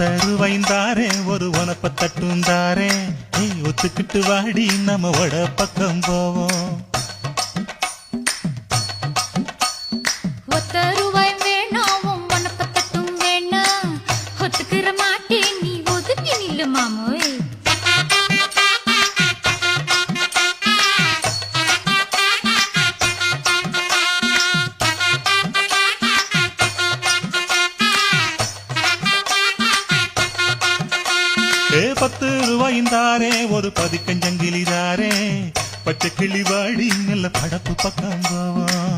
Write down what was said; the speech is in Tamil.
தருவைந்தாரே ஒரு உனப்ப தட்டுந்தாரே ஒத்துக்கிட்டு வாடி நம்ம வட பக்கம் போவோம். ஒத்த ரூபாய் வேணாம் உனப்ப தட்டும் வேணாம் ஒத்துக்கிற மாட்டேன் நீ ஒதுக்கி நில்லு மாமோய். ₹10 ஒரு பதிக்கஞ்சங்கிலிதாரே பச்சை கிளி வாடி நல்ல படப்பு பக்கம் போவோம்.